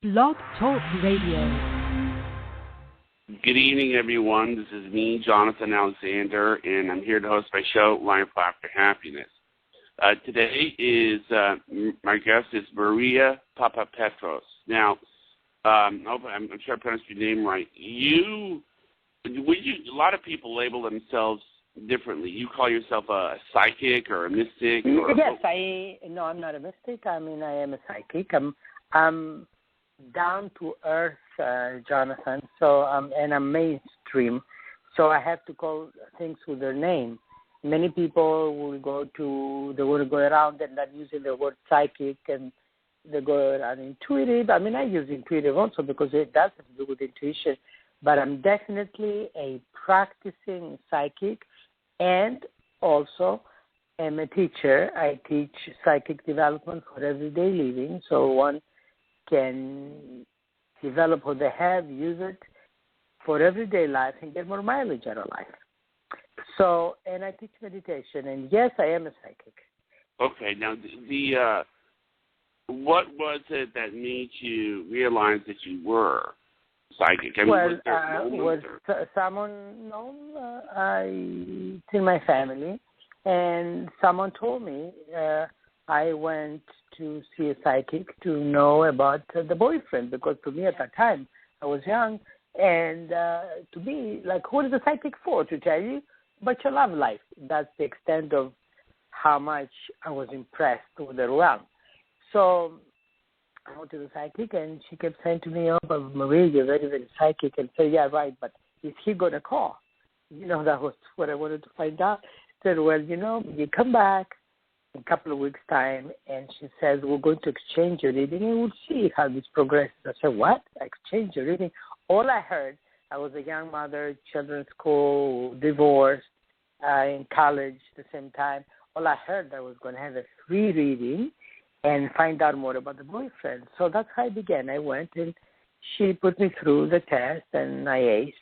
Blog Talk Radio. Good evening, everyone. This is me, Jonathan Alexander, and I'm here to host my show, Life After Happiness. Today is my guest is Maria Papapetros. Now, I'm sure I pronounced your name right. A lot of people label themselves differently. You call yourself a psychic or a mystic? Yes, I'm not a mystic. I mean, I am a psychic. I'm down to earth, Jonathan. So, and I'm mainstream. So I have to call things with their name. Many people will go around and not using the word psychic, and they go around intuitive. I mean, I use intuitive also because it does have to do with intuition. But I'm definitely a practicing psychic, and also am a teacher. I teach psychic development for everyday living, so one can develop what they have, use it for everyday life, and get more mileage out of life. So, and I teach meditation, and yes, I am a psychic. Okay, now what was it that made you realize that you were psychic? I mean, someone known in my family, and someone told me. I went to see a psychic to know about the boyfriend, because to me at that time I was young, and to me, like, what is a psychic for? To tell you about your love life. That's the extent of how much I was impressed with the realm. So I went to the psychic, and she kept saying to me, "Oh, but Maria, you're very, very psychic." And say, "Yeah, right, but is he going to call?" That was what I wanted to find out. I said, "Well, you come back in a couple of weeks' time," and she says, "We're going to exchange your reading, and we'll see how this progresses." I said, "What? Exchange your reading?" All I heard, I was a young mother, children's school, divorced, in college at the same time. All I heard, I was going to have a free reading and find out more about the boyfriend. So that's how I began. I went, and she put me through the test, and I aced.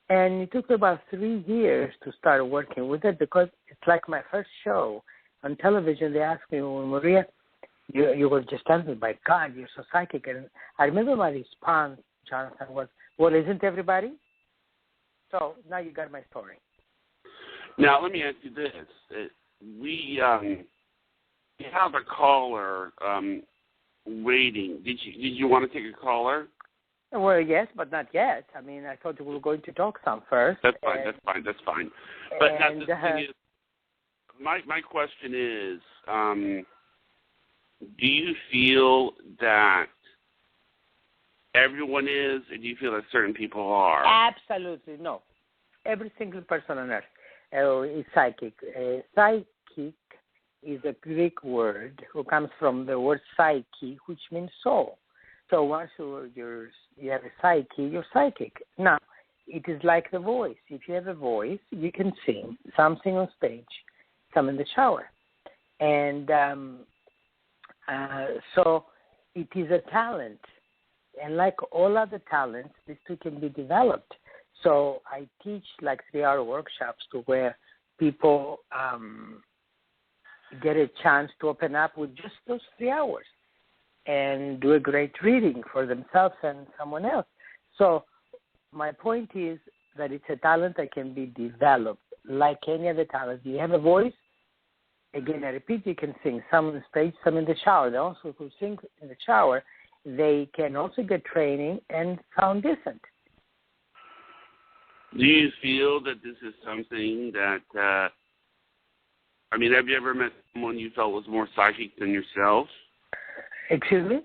And it took me about 3 years to start working with it, because it's like my first show. On television, they asked me, "Well, Maria, you were just telling me, my God, you're so psychic." And I remember my response, Jonathan, was, "Well, isn't everybody?" So now you got my story. Now, let me ask you this. We have a caller waiting. Did you want to take a caller? Well, yes, but not yet. I mean, I thought we were going to talk some first. That's fine. But now the thing is, my question is, do you feel that everyone is, or do you feel that certain people are? Absolutely no. Every single person on earth is psychic. Psychic is a Greek word who comes from the word psyche, which means soul. So once you have a psyche, you're psychic. Now, it is like the voice. If you have a voice, you can sing, some sing on stage, some in the shower. And so it is a talent. And like all other talents, these two can be developed. So I teach like 3-hour workshops to where people get a chance to open up with just those 3 hours and do a great reading for themselves and someone else. So my point is that it's a talent that can be developed like any other talent. You have a voice. Again, I repeat, you can sing, some on the stage, some in the shower. They also who sing in the shower, they can also get training and sound decent. Do you feel that this is something that, have you ever met someone you felt was more psychic than yourself? Excuse me?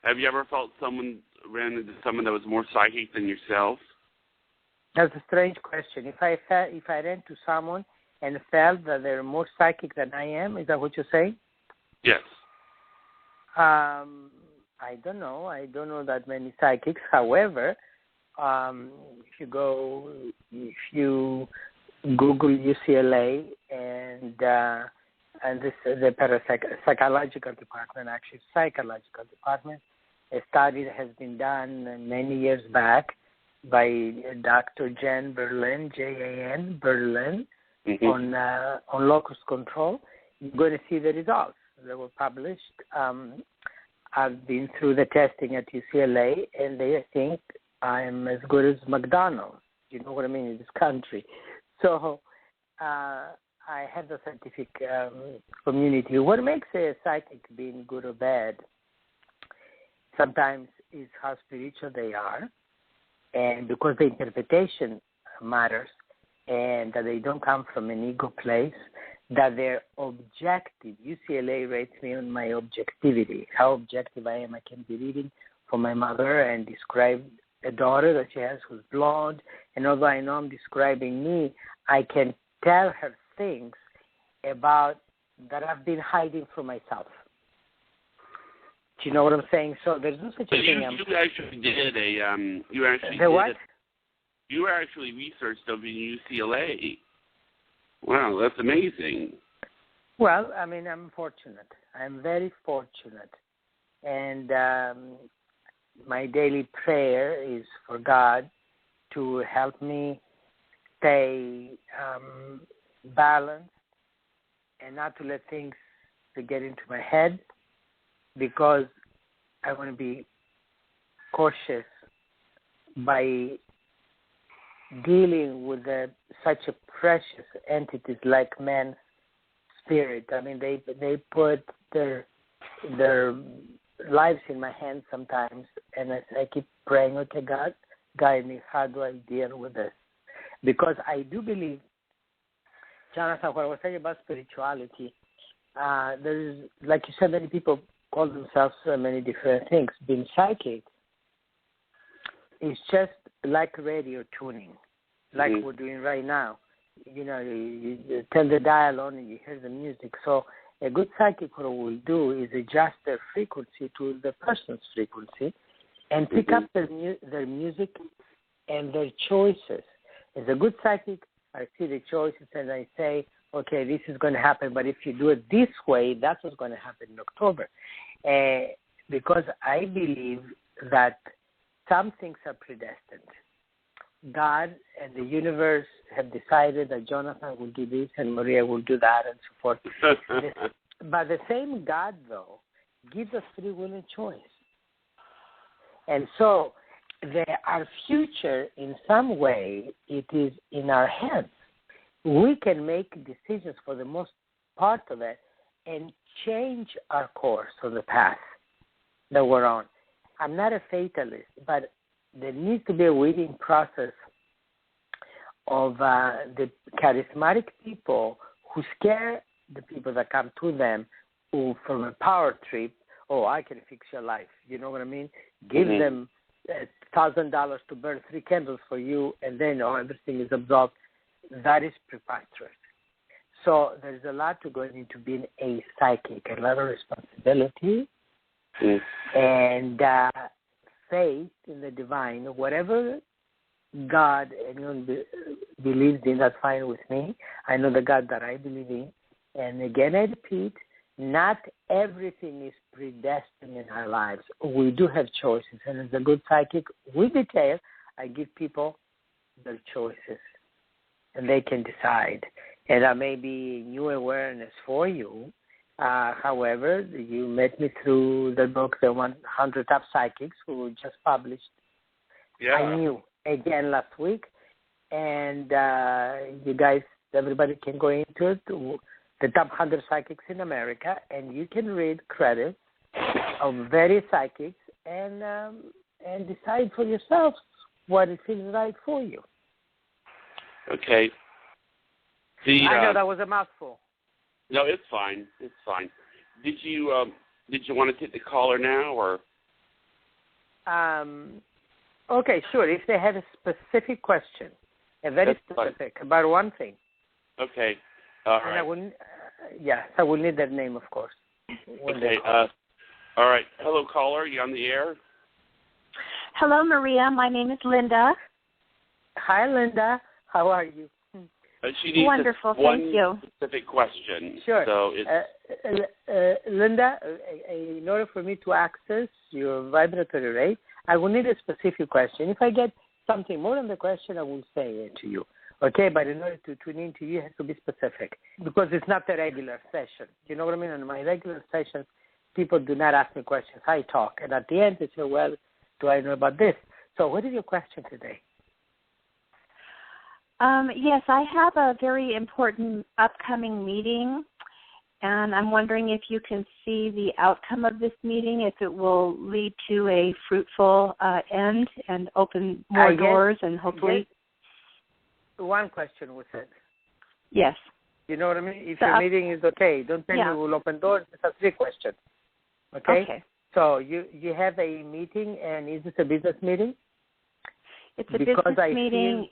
Have you ever felt ran into someone that was more psychic than yourself? That's a strange question. If I ran to someone and felt that they're more psychic than I am, is that what you're saying? Yes. I don't know. I don't know that many psychics. However, if you Google UCLA and the psychological department, actually psychological department, a study that has been done many years back by Dr. Jan Berlin, Jan Berlin, on locus control. You're going to see the results. They were published. I've been through the testing at UCLA, and they think I'm as good as McDonald's. You know what I mean, in this country. So I have the scientific community. What makes a psychic being good or bad sometimes is how spiritual they are, and because the interpretation matters, and that they don't come from an ego place, that they're objective. UCLA rates me on my objectivity, how objective I am. I can be reading for my mother and describe a daughter that she has who's blonde, and although I know I'm describing me, I can tell her things about that I've been hiding from myself. Do you know what I'm saying? So there's no such a thing. You actually did a you actually researched over in UCLA. Wow, that's amazing. Well, I mean, I'm fortunate. I'm very fortunate, and my daily prayer is for God to help me stay balanced and not to let things to get into my head, because I want to be cautious by dealing with such a precious entities like man's spirit. I mean, they put their lives in my hands sometimes, and I keep praying, okay, God, guide me. How do I deal with this? Because I do believe, Jonathan, what I was saying about spirituality, there's, like you said, many people call themselves many different things. Being psychic is just like radio tuning, like we're doing right now. You know, you turn the dial on and you hear the music. So a good psychic, what it will do is adjust their frequency to the person's frequency and pick up their music and their choices. As a good psychic, I see the choices and I say, okay, this is going to happen, but if you do it this way, that's what's going to happen in October. Because I believe that some things are predestined. God and the universe have decided that Jonathan will do this and Maria will do that and so forth. But the same God, though, gives us free will and choice. And so our future, in some way, it is in our hands. We can make decisions for the most part of it and change our course on the path that we're on. I'm not a fatalist, but there needs to be a weeding process of the charismatic people who scare the people that come to them, who from a power trip, oh, I can fix your life. You know what I mean? Give them $1,000 to burn 3 candles for you, and then everything is absolved. That is preposterous. So there's a lot to going into being a psychic, a lot of responsibility, and faith in the divine. Whatever God anyone believes in, that's fine with me. I know the God that I believe in. And again, I repeat, not everything is predestined in our lives. We do have choices. And as a good psychic, with detail, I give people their choices. And they can decide. And that may be new awareness for you. However, you met me through the book, The 100 Top Psychics, who were just published. Yeah. I knew again last week. And you guys, everybody can go into it, the top 100 psychics in America, and you can read credits of various psychics and decide for yourself what it feels right for you. Okay. I know that was a mouthful. No, it's fine. It's fine. Did you want to take the caller now, or? Okay, sure. If they have a specific question, a very specific about one thing. Okay. All right. I will need that name, of course. Okay. All right. Hello, caller. You on the air? Hello, Maria. My name is Linda. Hi, Linda. How are you? She needs wonderful. one Thank you. specific question. Sure. So Linda, in order for me to access your vibratory rate, I will need a specific question. If I get something more than the question, I will say it to you. Okay, but in order to tune into you, it has to be specific because it's not a regular session. You know what I mean? On my regular sessions, people do not ask me questions. I talk. And at the end, they say, well, do I know about this? So what is your question today? Yes, I have a very important upcoming meeting, and I'm wondering if you can see the outcome of this meeting, if it will lead to a fruitful end and open more doors and hopefully... One question was it. Yes. You know what I mean? If your meeting is okay, don't tell me we'll open doors. It's a 3 questions. Okay? So you have a meeting, and is this a business meeting? It's a business meeting.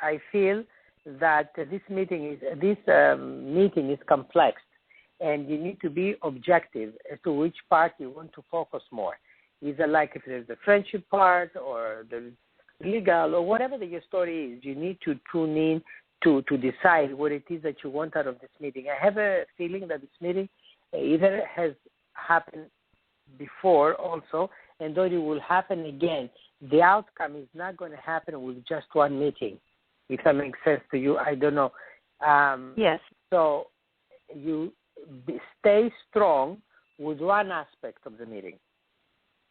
I feel that this meeting is complex, and you need to be objective as to which part you want to focus more. Either like if there's the friendship part or the legal or whatever your story is, you need to tune in to decide what it is that you want out of this meeting. I have a feeling that this meeting either has happened before also, and though it will happen again, the outcome is not going to happen with just one meeting. If that makes sense to you, I don't know. Yes. So you stay strong with one aspect of the meeting.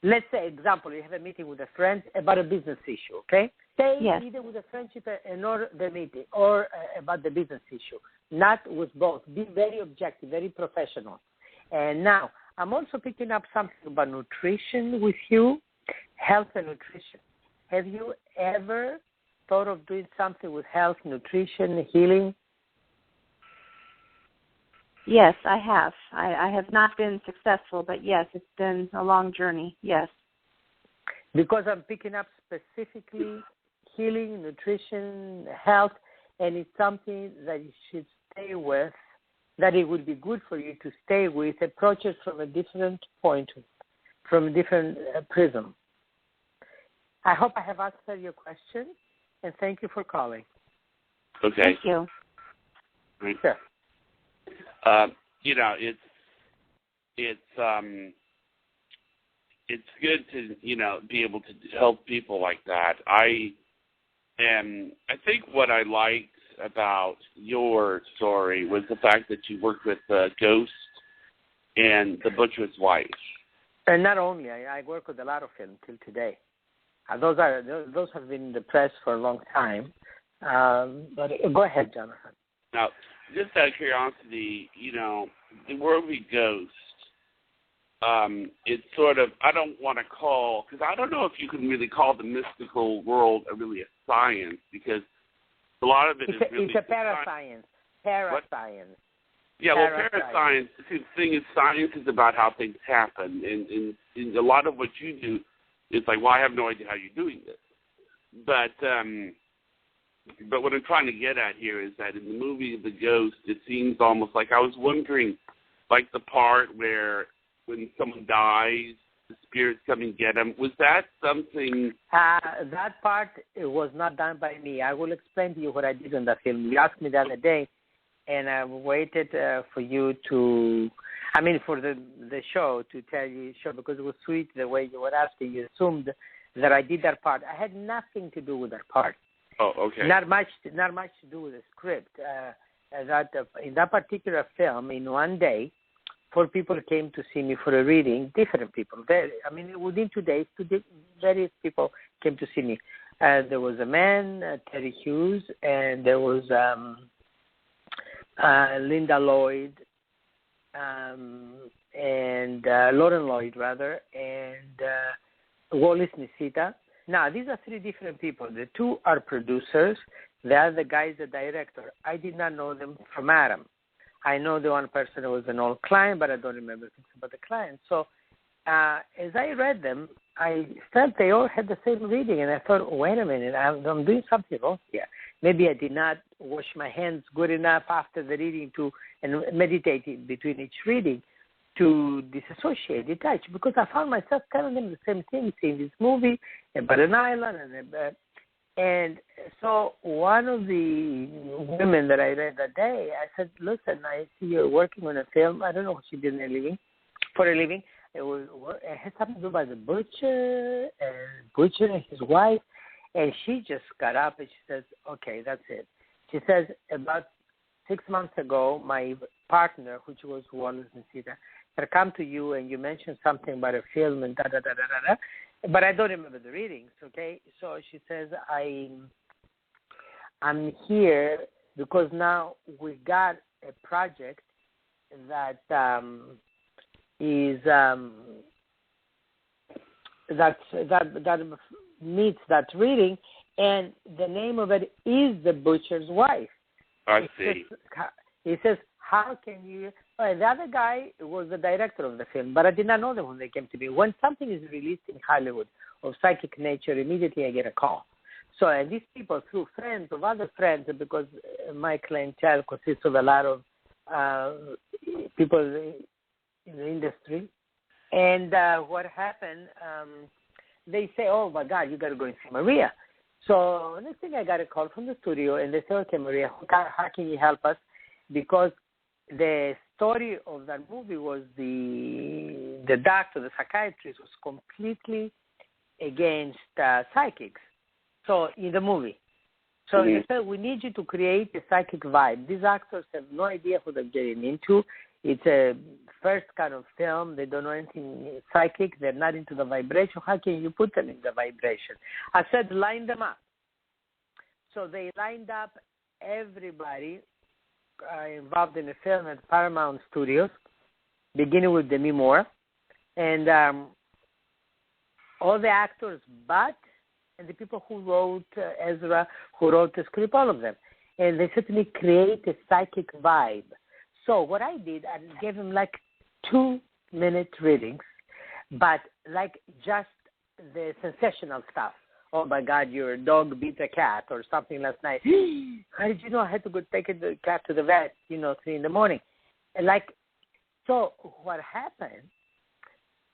Let's say, example, you have a meeting with a friend about a business issue, okay? Stay either with a friendship and or the meeting or about the business issue, not with both. Be very objective, very professional. And now, I'm also picking up something about nutrition with you, health and nutrition. Have you ever thought of doing something with health, nutrition, healing? Yes, I have. I have not been successful, but yes, it's been a long journey, yes. Because I'm picking up specifically healing, nutrition, health, and it's something that you should stay with, that it would be good for you to stay with, approach it from a different point, from a different prism. I hope I have answered your question, and thank you for calling. Okay. Thank you. Right. Sure. You know, it's good to, you know, be able to help people like that. I think what I liked about your story was the fact that you worked with Ghost and The Butcher's Wife. And not only, I work with a lot of them till today. Those have been in the press for a long time. But go ahead, Jonathan. Now, just out of curiosity, you know, the movie Ghost, it's sort of, I don't want to call, because I don't know if you can really call the mystical world really a science, because a lot of it is really... It's a parascience. Parascience. Yeah, well, parascience, see, the thing is, science is about how things happen, and a lot of what you do is like, well, I have no idea how you're doing this. But what I'm trying to get at here is that in the movie The Ghost, it seems almost like I was wondering, like the part where when someone dies, the spirits come and get them. Was that something? That part was not done by me. I will explain to you what I did in that film. You asked me the other day, and I waited for you to, for the show to tell you, because it was sweet the way you were asking. You assumed that I did that part. I had nothing to do with that part. Oh, okay. Not much to do with the script. In that particular film, in one day, 4 people came to see me for a reading. Different people. Within 2 days, various people came to see me. There was a man, Terry Hughes, and there was Linda Lloyd, and Lauren Lloyd, rather, and Wallace Nisita. Now, these are 3 different people. The 2 are producers. The other guy is the director. I did not know them from Adam. I know the one person who was an old client, but I don't remember things about the client. So as I read them, I felt they all had the same reading, and I thought, wait a minute, I'm doing something wrong here. Maybe I did not wash my hands good enough after the reading and meditate between each reading to disassociate, detach, because I found myself telling them the same thing, seeing this movie about an island, and so one of the women that I read that day, I said, listen, I see you're working on a film. I don't know what she did for a living. It had something to do by the butcher and his wife, and she just got up and she says, okay, that's it. She says, about 6 months ago, my partner, which was Wallace Nisita, I come to you and you mentioned something about a film and da-da-da-da-da-da, but I don't remember the readings, okay? So she says, I'm here because now we got a project that that meets that reading, and the name of it is The Butcher's Wife. I see. He says, how can you... Oh, the other guy was the director of the film, but I did not know them when they came to me. When something is released in Hollywood of psychic nature, immediately I get a call. So, and these people, through friends of other friends, because my clientele consists of a lot of people in the industry, and what happened, they say, oh, my God, you got to go and see Maria. So next thing I got a call from the studio, and they said, okay, Maria, how can you help us? Because the story of that movie was the doctor, the psychiatrist, was completely against psychics. So in the movie. So they said, we need you to create a psychic vibe. These actors have no idea who they're getting into. It's a first kind of film. They don't know anything psychic. They're not into the vibration. How can you put them in the vibration? I said, line them up. So they lined up everybody involved in the film at Paramount Studios, beginning with Demi Moore, and all the actors and the people who wrote Ezra, who wrote the script, all of them. And they said to me, create a psychic vibe. So what I did, I gave him like 2-minute readings, but like just the sensational stuff. Oh, my God, your dog beat a cat or something last night. How did you know I had to go take the cat to the vet, 3 in the morning? And so what happened,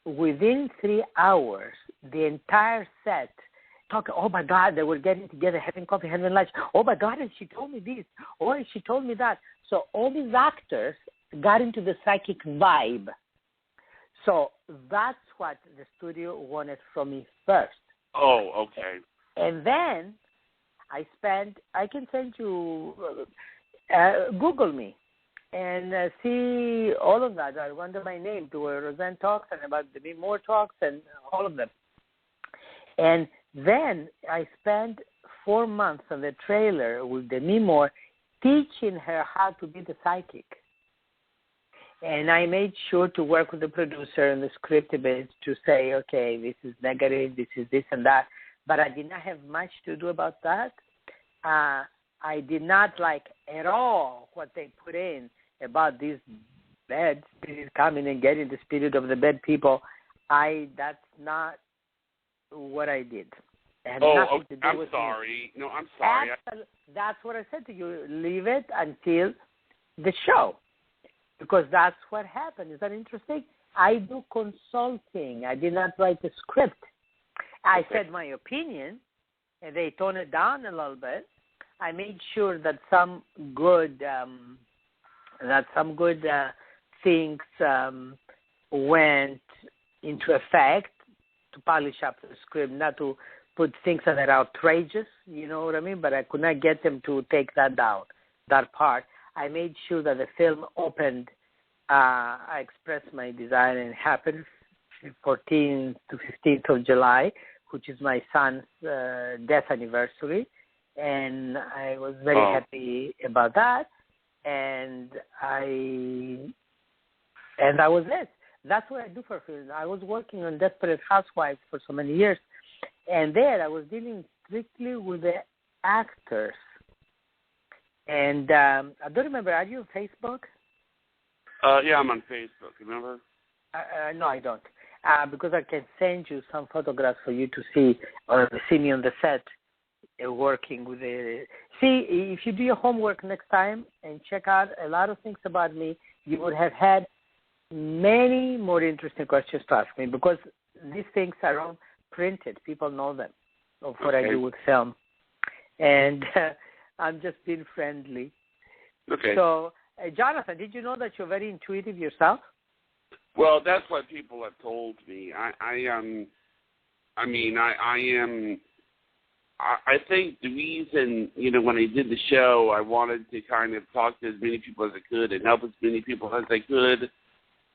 within 3 hours, the entire set talking, oh, my God, they were getting together, having coffee, having lunch. Oh, my God, and she told me this. Oh, and she told me that. So all these actors got into the psychic vibe. So that's what the studio wanted from me first. Oh, okay. And then I can send you, Google me and see all of that. I under my name to Roseanne Talks and about the Be More Talks and all of them. And then I spent 4 months on the trailer with Demi Moore teaching her how to be the psychic. And I made sure to work with the producer and the script a bit to say, okay, this is negative, this is this and that. But I did not have much to do about that. I did not like at all what they put in about these bad spirits coming and getting the spirit of the bad people. That's not what I did. Oh, okay. I'm sorry. No, I'm sorry. That's what I said to you. Leave it until the show. Because that's what happened. Is that interesting? I do consulting. I did not write the script. I said my opinion, and they toned it down a little bit. I made sure that some good things went into effect to polish up the script, not to put things that are outrageous, you know what I mean? But I could not get them to take that down, that part. I made sure that the film opened. I expressed my desire, and it happened 14th to 15th of July, which is my son's death anniversary. And I was very happy about that. And that was it. That's what I do for film. I was working on Desperate Housewives for so many years. And there I was dealing strictly with the actors. And I don't remember, are you on Facebook? Yeah, I'm on Facebook, remember? No, I don't. Because I can send you some photographs for you to see, or see me on the set working with the... See, if you do your homework next time and check out a lot of things about me, you would have had many more interesting questions to ask me, because these things are all printed. People know them, of what I do with film. And I'm just being friendly. Okay. So, Jonathan, did you know that you're very intuitive yourself? Well, that's what people have told me. I think the reason, when I did the show, I wanted to kind of talk to as many people as I could and help as many people as I could.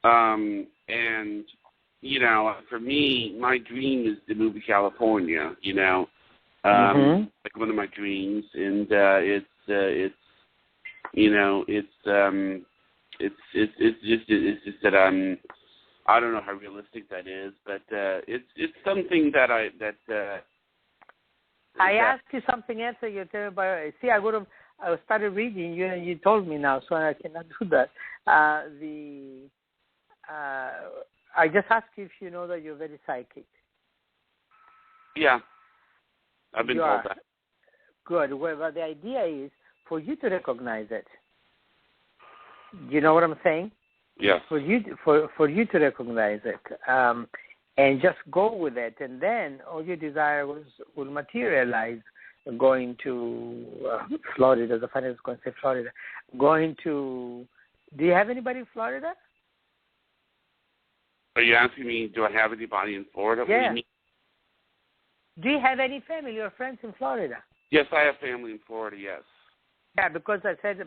And, you know, for me, my dream is to move to California, you know, like one of my dreams. And it's you know, it's just that I don't know how realistic that is, but it's something that I asked you something else that you tell me about. See, I started reading you, and you told me now, so I cannot do that. I just asked you if you know that you're very psychic. Yeah, I've been told that. Good. Well, but the idea is for you to recognize it. You know what I'm saying? Yes. For you to recognize it, and just go with it, and then all your desire will materialize. Going to Florida, the funny was going to say Florida. Going to, do you have anybody in Florida? Are you asking me, do I have anybody in Florida? Yeah. What do you mean? Do you have any family or friends in Florida? Yes, I have family in Florida, yes. Yeah, because I said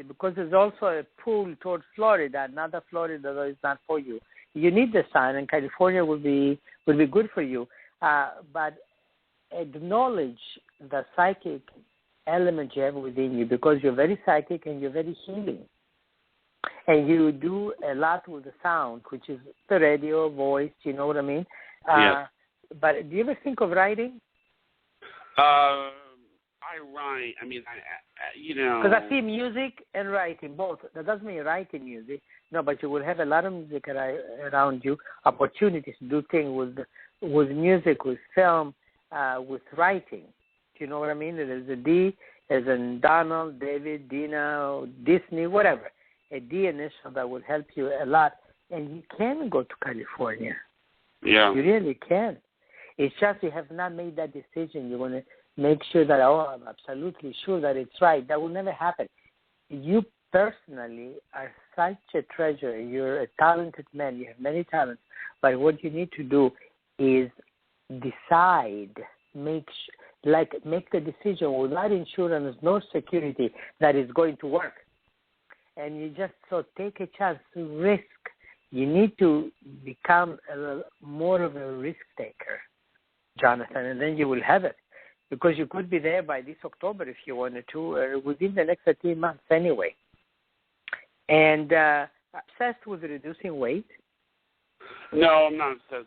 because there's also a pull towards Florida, another Florida that is not for you. You need the sun, and California will be good for you. But acknowledge the psychic element you have within you, because you're very psychic and you're very healing. And you do a lot with the sound, which is the radio, voice, you know what I mean? Yeah. But do you ever think of writing? I write. I mean, you know. Because I see music and writing, both. That doesn't mean writing music. No, but you will have a lot of music around you, opportunities to do things with music, with film, with writing. Do you know what I mean? There's a D, as in Donald, David, Dina, Disney, whatever. A D initial that will help you a lot. And you can go to California. Yeah. You really can. It's just you have not made that decision. You want to make sure that, I'm absolutely sure that it's right. That will never happen. You personally are such a treasure. You're a talented man. You have many talents. But what you need to do is decide, make the decision without insurance, no security, that is going to work. And you just take a chance to risk. You need to become more of a risk taker, Jonathan, and then you will have it. Because you could be there by this October if you wanted to, within the next 13 months anyway. And obsessed with reducing weight? No, I'm not obsessed.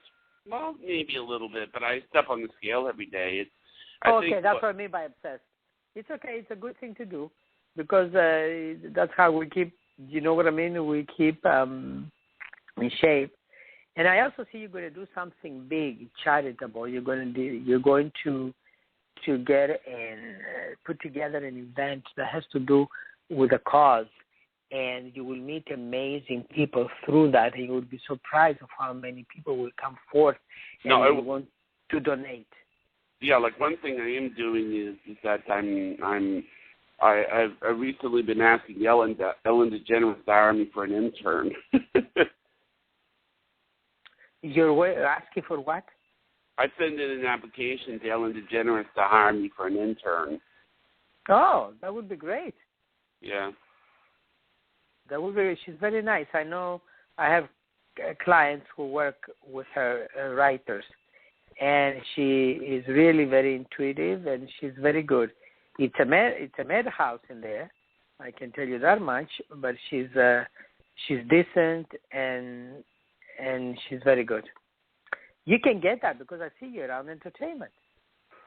Well, maybe a little bit, but I step on the scale every day. That's what I mean by obsessed. It's okay. It's a good thing to do, because that's how we keep, you know what I mean? We keep in shape. And I also see you're going to do something big, charitable. You're going to get and put together an event that has to do with a cause, and you will meet amazing people through that, and you will be surprised of how many people will come forth and want to donate. Yeah, like one thing I am doing is that I've recently been asking Ellen DeGeneres to hire me for an intern. You're asking for what? I sent in an application to Ellen DeGeneres to hire me for an intern. Oh, that would be great. Yeah. That would be. She's very nice. I know. I have clients who work with her, writers, and she is really very intuitive, and she's very good. It's a madhouse in there, I can tell you that much. But she's decent, and she's very good. You can get that because I see you around entertainment.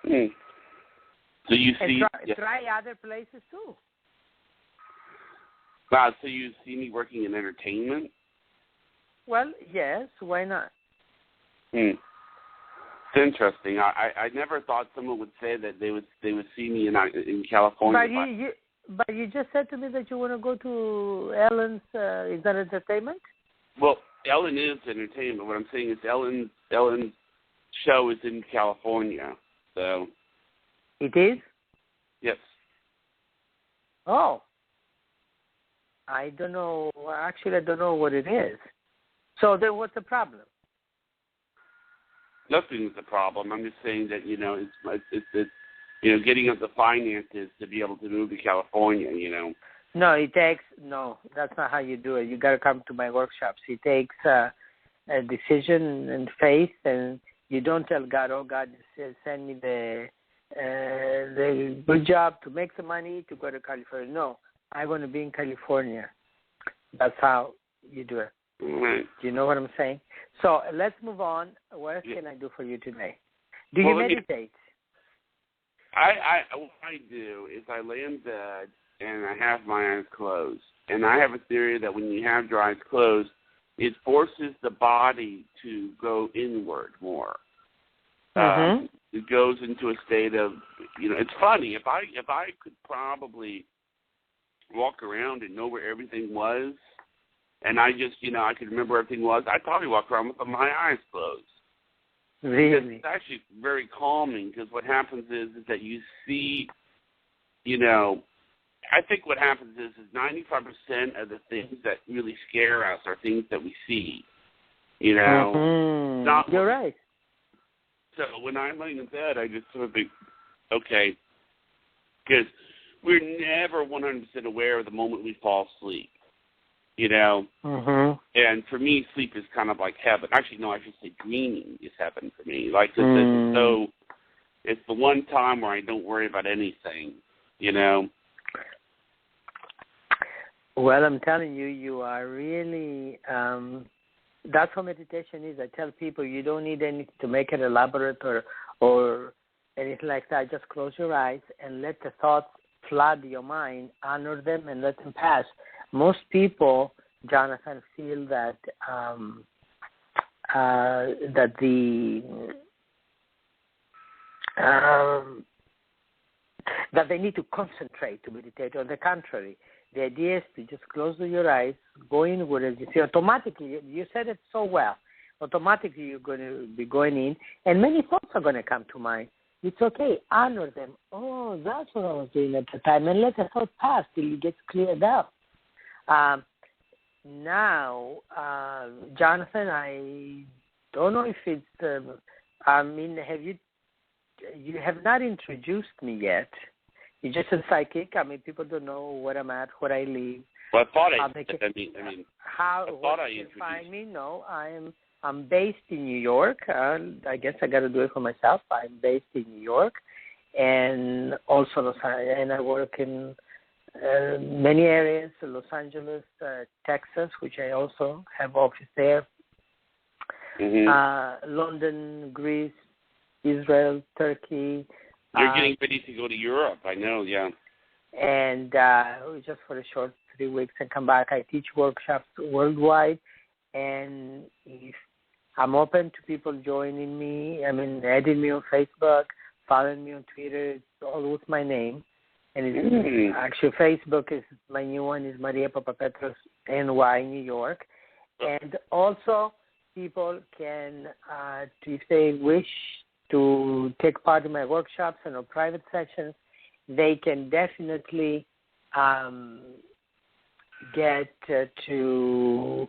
Hmm. So you see, try other places too. Wow, so you see me working in entertainment? Well, yes. Why not? Hmm. It's interesting. I never thought someone would say that they would see me in California. But you just said to me that you want to go to Ellen's. Is that entertainment? Well, Ellen is entertainment. What I'm saying is Ellen's show is in California. So. It is? Yes. Oh. I don't know. Actually, I don't know what it is. So then what's the problem? Nothing's the problem. I'm just saying that, it's getting up the finances to be able to move to California, No, that's not how you do it. You got to come to my workshops. It takes a decision and faith, and you don't tell God, oh, God, send me the good job to make the money to go to California. No, I'm going to be in California. That's how you do it. Right. Do you know what I'm saying? So let's move on. What else can I do for you today? Do you meditate? What I do is I lay in bed and I have my eyes closed. And I have a theory that when you have your eyes closed, it forces the body to go inward more. Mm-hmm. It goes into a state of, it's funny. If I could probably walk around and know where everything was, and I just, I could remember where everything was, I'd probably walk around with my eyes closed. Really? It's actually very calming because what happens is that you see, I think what happens is 95% of the things that really scare us are things that we see, Mm-hmm. You're right. So when I'm laying in bed, I just sort of think, okay, because we're never 100% aware of the moment we fall asleep, Mm-hmm. And for me, sleep is kind of like heaven. Actually, no, I should say dreaming is heaven for me. Like, it's the one time where I don't worry about anything, Well, I'm telling you, you are really, that's how meditation is. I tell people you don't need anything to make it elaborate or anything like that. Just close your eyes and let the thoughts flood your mind, honor them, and let them pass. Most people, Jonathan, feel that that they need to concentrate to meditate. On the contrary, the idea is to just close your eyes, go inward, as you see, automatically. You said it so well. Automatically, you're going to be going in, and many thoughts are going to come to mind. It's okay. Honor them. Oh, that's what I was doing at the time, and let the thought pass till it gets cleared up. Now, Jonathan, I don't know if it's. Have you have not introduced me yet? You're just a psychic. People don't know where I'm at, where I live. Well, I thought how you can find me? No, I'm based in New York. I guess I got to do it for myself. I'm based in New York, and also Los Angeles, and I work in many areas: Los Angeles, Texas, which I also have office there. Mm-hmm. London, Greece, Israel, Turkey. You're getting ready to go to Europe, I know, yeah. And just for a short 3 weeks and come back. I teach workshops worldwide, and if I'm open to people joining me. Adding me on Facebook, following me on Twitter. It's all with my name. And it's, actually, Facebook is my new one, is Maria Papapetros, NY, New York. And also, people can, if they wish to take part in my workshops and or private sessions, they can definitely get to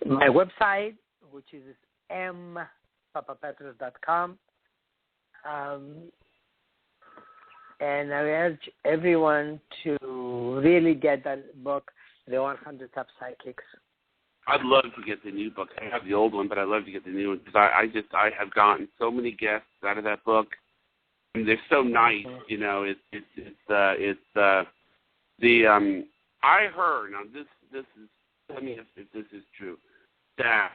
my website, which is mpapapetros.com. And I urge everyone to really get that book, The 100 Top Psychics. I'd love to get the new book. I have the old one, but I'd love to get the new one because I have gotten so many guests out of that book. And they're so nice, you know. I heard, now this is, tell me if this is true, that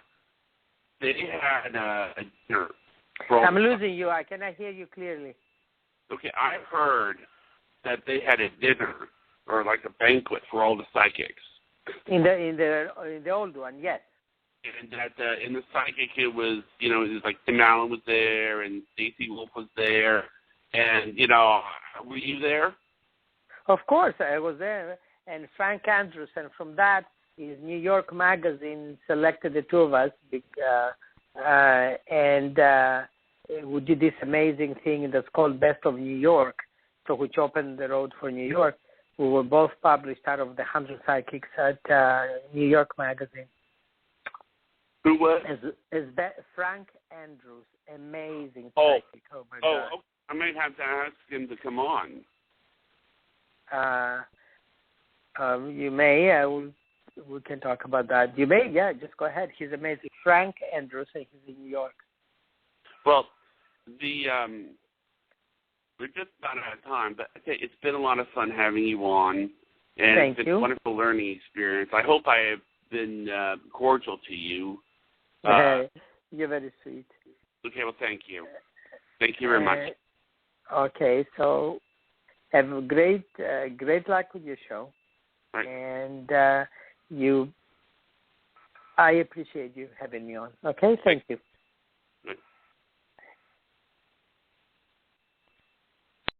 they had a dinner. I'm losing you. I cannot hear you clearly. Okay, I heard that they had a dinner or like a banquet for all the psychics. In the old one, yes. And that in the psychic it was like Tim Allen was there and Stacey Wolf was there, and were you there? Of course, I was there, and Frank Andrews, and from that is New York Magazine selected the two of us, and we did this amazing thing that's called Best of New York, so which opened the road for New York. We were both published out of the 100 Psychics at New York Magazine. Who was? Frank Andrews, amazing psychic. Oh my God. Oh, I might have to ask him to come on. You may. We can talk about that. You may. Yeah, just go ahead. He's amazing. Frank Andrews. He's in New York. Well, we're just about out of time, but it's been a lot of fun having you on, and Thank it's been you. a wonderful learning experience. I hope I have been cordial to you. You're very sweet. Okay, well, thank you. Thank you very much. Okay, so have a great luck with your show. Right. And I appreciate you having me on. Okay, thank you.